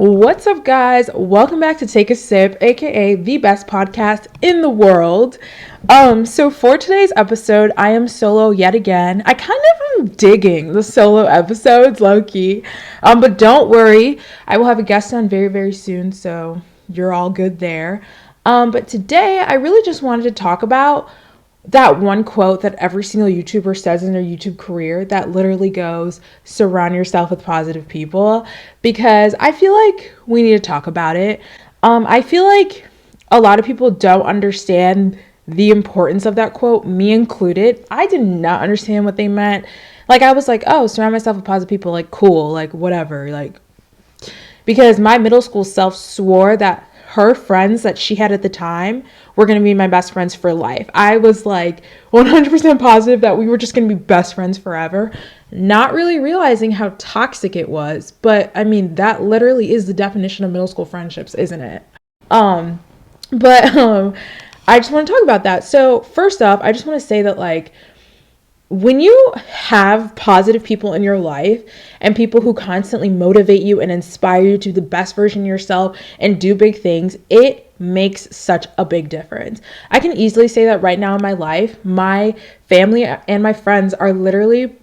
What's up, guys? Welcome back to Take a Sip, aka the best podcast in the world. So for today's episode, I am solo yet again. I kind of am digging the solo episodes, low-key. But don't worry, I will have a guest on very, very soon, so you're all good there. But today, I really just wanted to talk about that one quote that every single YouTuber says in their YouTube career that literally goes, surround yourself with positive people, because I feel like we need to talk about it. I feel like a lot of people don't understand the importance of that quote, me included. I did not understand what they meant. Like, I was like, oh, surround myself with positive people, like, cool, like, whatever, like, because my middle school self swore that her friends that she had at the time were going to be my best friends for life. I was like 100% positive that we were just going to be best friends forever, not really realizing how toxic it was. But I mean, that literally is the definition of middle school friendships, isn't it? I just want to talk about that. So first off, I just want to say that, like, when you have positive people in your life and people who constantly motivate you and inspire you to the best version of yourself and do big things, it makes such a big difference. I can easily say that right now in my life, my family and my friends are literally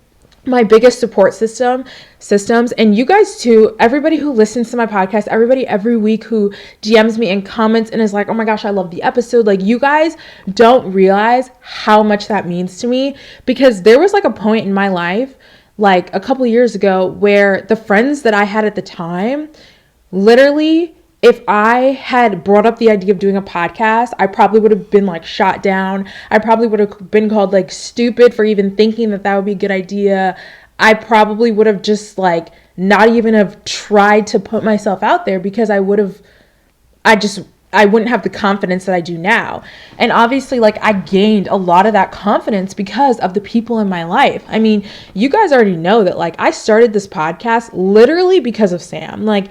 my biggest support systems, and you guys too. Everybody who listens to my podcast, everybody every week who DMs me and comments and is like, oh my gosh, I love the episode. Like, you guys don't realize how much that means to me, because there was like a point in my life, like a couple years ago, where the friends that I had at the time, literally, if I had brought up the idea of doing a podcast, I probably would have been like shot down. I probably would have been called like stupid for even thinking that would be a good idea. I probably would have just like not even have tried to put myself out there, because I wouldn't have the confidence that I do now. And obviously, like, I gained a lot of that confidence because of the people in my life. I mean, you guys already know that, like, I started this podcast literally because of Sam. Like,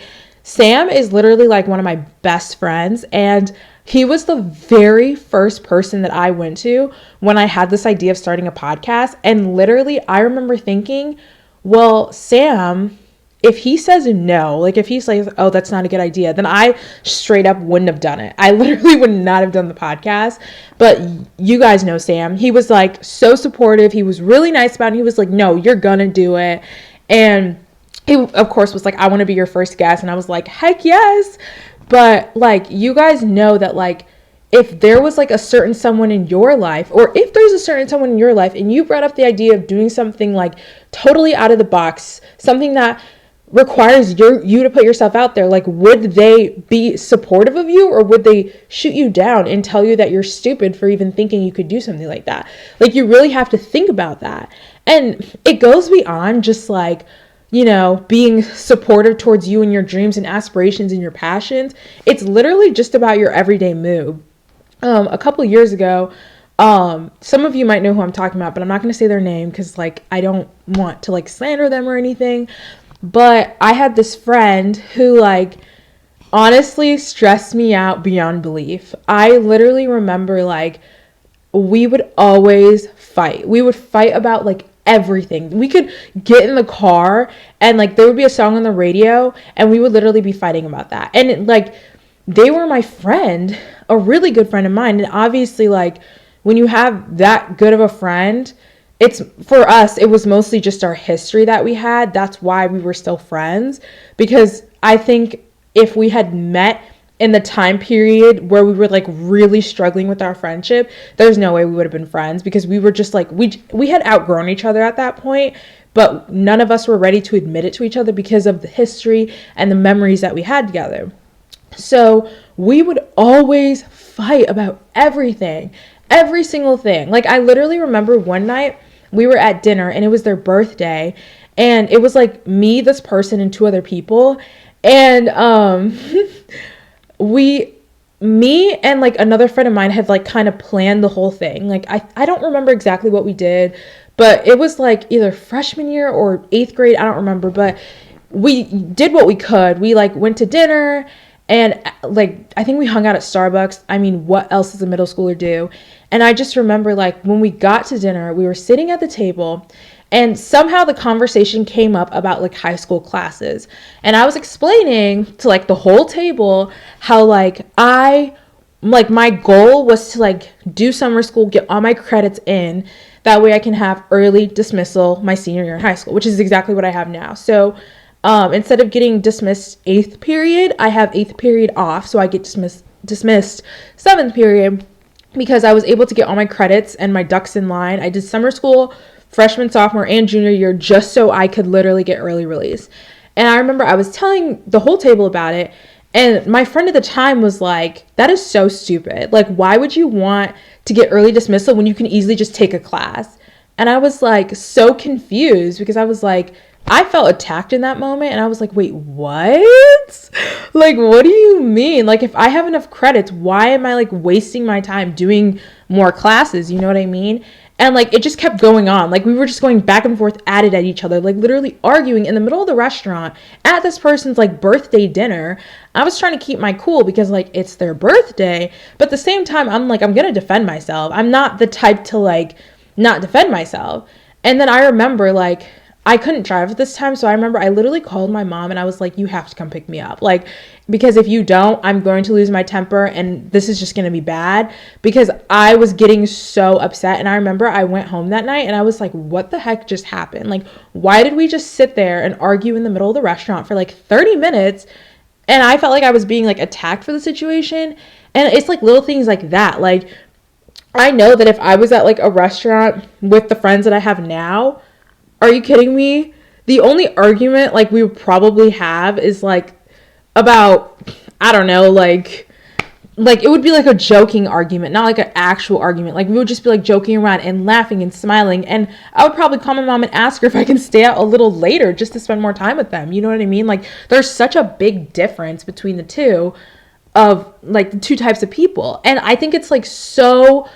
Sam is literally like one of my best friends, and he was the very first person that I went to when I had this idea of starting a podcast. And literally, I remember thinking, well, Sam, if he says no, like if he says, oh, that's not a good idea, then I straight up wouldn't have done it. I literally would not have done the podcast. But you guys know Sam. He was like so supportive. He was really nice about it. He was like, no, you're gonna do it. And he, of course, was like, I want to be your first guest. And I was like, heck yes. But, like, you guys know that, like, if there was, like, a certain someone in your life, or if there's a certain someone in your life and you brought up the idea of doing something, like, totally out of the box, something that requires you to put yourself out there, like, would they be supportive of you, or would they shoot you down and tell you that you're stupid for even thinking you could do something like that? Like, you really have to think about that. And it goes beyond just, like, you know, being supportive towards you and your dreams and aspirations and your passions. It's literally just about your everyday mood. A couple of years ago, some of you might know who I'm talking about, but I'm not going to say their name because, like, I don't want to, like, slander them or anything. But I had this friend who, like, honestly stressed me out beyond belief. I literally remember, like, we would always fight. We would fight about, like, everything. We could get in the car and, like, there would be a song on the radio and we would literally be fighting about that. And, like, they were my friend, a really good friend of mine. And obviously, like, when you have that good of a friend, it's, for us, it was mostly just our history that we had. That's why we were still friends, because I think if we had met in the time period where we were, like, really struggling with our friendship, there's no way we would have been friends, because we were just like, we had outgrown each other at that point, but none of us were ready to admit it to each other because of the history and the memories that we had together. So we would always fight about everything, every single thing. Like, I literally remember one night we were at dinner and it was their birthday, and it was like me, this person, and two other people. And me and, like, another friend of mine had, like, kind of planned the whole thing. Like, I don't remember exactly what we did, but it was, like, either freshman year or 8th grade. I don't remember, but we did what we could. We, like, went to dinner, and, like, I think we hung out at Starbucks. I mean, what else does a middle schooler do? And I just remember, like, when we got to dinner, we were sitting at the table, And somehow the conversation came up about like high school classes. And I was explaining to like the whole table how like my goal was to like do summer school, get all my credits in. That way I can have early dismissal my senior year in high school, which is exactly what I have now. So instead of getting dismissed 8th period, I have 8th period off. So I get dismissed 7th period because I was able to get all my credits and my ducks in line. I did summer school, freshman, sophomore, and junior year just so I could literally get early release. And I remember I was telling the whole table about it. And my friend at the time was like, that is so stupid. Like, why would you want to get early dismissal when you can easily just take a class? And I was like so confused because I was like, I felt attacked in that moment. And I was like, wait, what? Like, what do you mean? Like, if I have enough credits, why am I like wasting my time doing more classes? You know what I mean? And like, it just kept going on. Like, we were just going back and forth at it at each other, like literally arguing in the middle of the restaurant at this person's like birthday dinner. I was trying to keep my cool because like it's their birthday. But at the same time, I'm like, I'm going to defend myself. I'm not the type to like not defend myself. And then I remember like, I couldn't drive at this time. So I remember I literally called my mom and I was like, you have to come pick me up. Like, because if you don't, I'm going to lose my temper and this is just going to be bad, because I was getting so upset. And I remember I went home that night and I was like, what the heck just happened? Like, why did we just sit there and argue in the middle of the restaurant for like 30 minutes? And I felt like I was being like attacked for the situation. And it's like little things like that. Like, I know that if I was at like a restaurant with the friends that I have now, are you kidding me? The only argument like we would probably have is like about, I don't know, like it would be like a joking argument, not like an actual argument. Like we would just be like joking around and laughing and smiling. And I would probably call my mom and ask her if I can stay out a little later just to spend more time with them. You know what I mean? Like there's such a big difference between the two of like the two types of people. And I think it's like so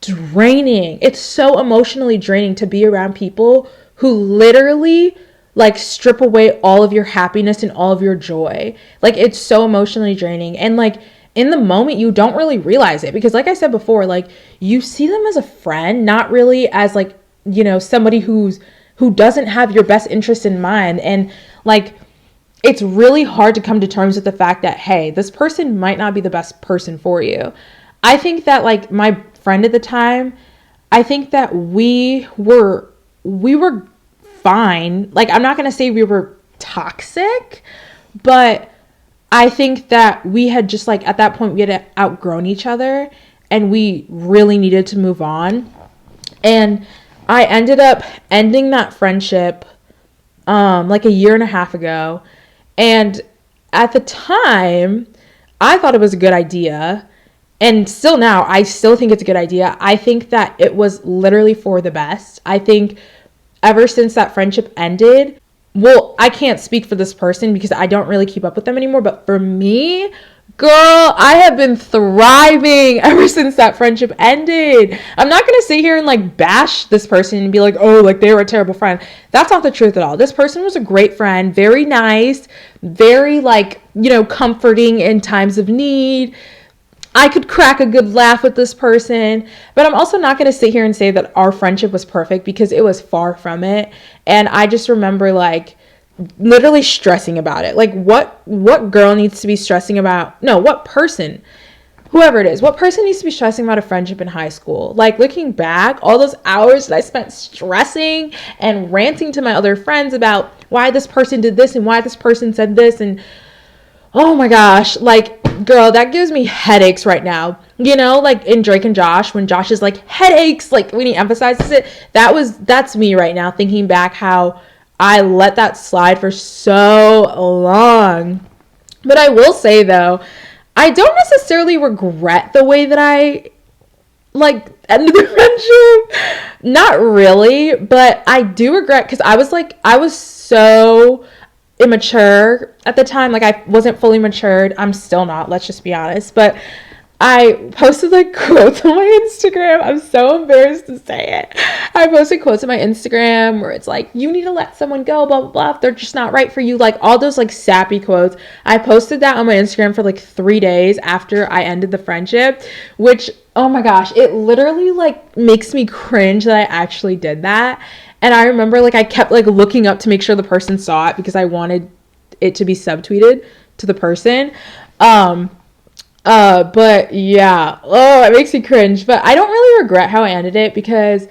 draining. It's so emotionally draining to be around people who literally like strip away all of your happiness and all of your joy. Like it's so emotionally draining. And like in the moment you don't really realize it, because like I said before, like you see them as a friend, not really as like, you know, somebody who doesn't have your best interest in mind. And like it's really hard to come to terms with the fact that, hey, this person might not be the best person for you. I think that like my friend at the time, I think that we were fine. Like, I'm not going to say we were toxic, but I think that we had just like, at that point we had outgrown each other and we really needed to move on. And I ended up ending that friendship, like a year and a half ago. And at the time I thought it was a good idea. And still now, I still think it's a good idea. I think that it was literally for the best. I think ever since that friendship ended, well, I can't speak for this person because I don't really keep up with them anymore. But for me, girl, I have been thriving ever since that friendship ended. I'm not going to sit here and like bash this person and be like, oh, like they were a terrible friend. That's not the truth at all. This person was a great friend, very nice, very like, you know, comforting in times of need. I could crack a good laugh with this person, but I'm also not going to sit here and say that our friendship was perfect, because it was far from it. And I just remember like literally stressing about it. Like what girl needs to be stressing about? No, what person, whoever it is, what person needs to be stressing about a friendship in high school? Like looking back, all those hours that I spent stressing and ranting to my other friends about why this person did this and why this person said this. And oh my gosh, like, girl, that gives me headaches right now. You know, like in Drake and Josh, when Josh is like headaches, like when he emphasizes it, that's me right now, thinking back how I let that slide for so long. But I will say though, I don't necessarily regret the way that I like ended the friendship. Not really, but I do regret, because I was so immature at the time. Like I wasn't fully matured. I'm still not, let's just be honest. But I posted like quotes on my Instagram. I'm so embarrassed to say it. I posted quotes on my Instagram where it's like, you need to let someone go, blah, blah, blah, if they're just not right for you. Like all those like sappy quotes. I posted that on my Instagram for like 3 days after I ended the friendship, which, oh my gosh, it literally like makes me cringe that I actually did that. And I remember like I kept like looking up to make sure the person saw it because I wanted it to be subtweeted to the person. But yeah, oh, it makes me cringe. But I don't really regret how I ended it, because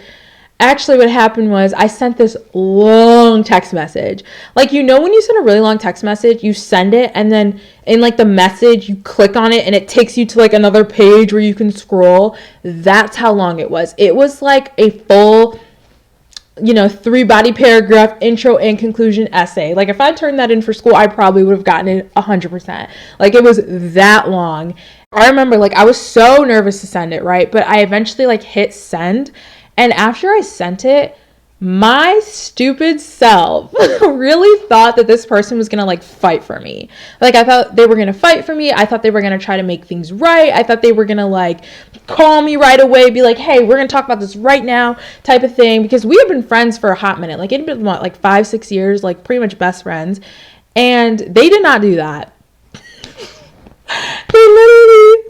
actually what happened was I sent this long text message. Like, you know, when you send a really long text message, you send it, and then in like the message, you click on it and it takes you to like another page where you can scroll. That's how long it was. It was like a full, 3-body paragraph intro and conclusion essay. Like, if I turned that in for school, I probably would have gotten it 100%. Like, it was that long. I remember like I was so nervous to send it, right? But I eventually like hit send. And after I sent it, my stupid self really thought that this person was going to like fight for me. Like, I thought they were going to fight for me. I thought they were going to try to make things right. I thought they were going to like call me right away, be like, hey, we're going to talk about this right now type of thing. Because we have been friends for a hot minute. Like, it had been what, like 5-6 years, like pretty much best friends. And they did not do that.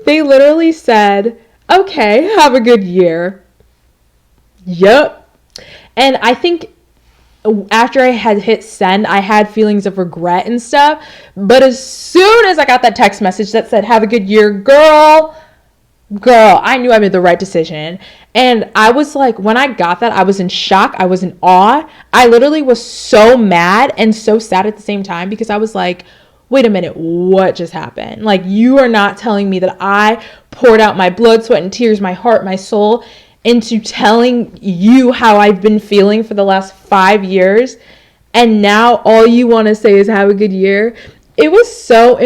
They literally said, okay, have a good year. Yep. And I think after I had hit send, I had feelings of regret and stuff. But as soon as I got that text message that said, have a good year, girl, I knew I made the right decision. And I was like, when I got that, I was in shock. I was in awe. I literally was so mad and so sad at the same time, because I was like, wait a minute, what just happened? Like, you are not telling me that I poured out my blood, sweat, and tears, my heart, my soul, into telling you how I've been feeling for the last 5 years, and now all you want to say is have a good year. It was so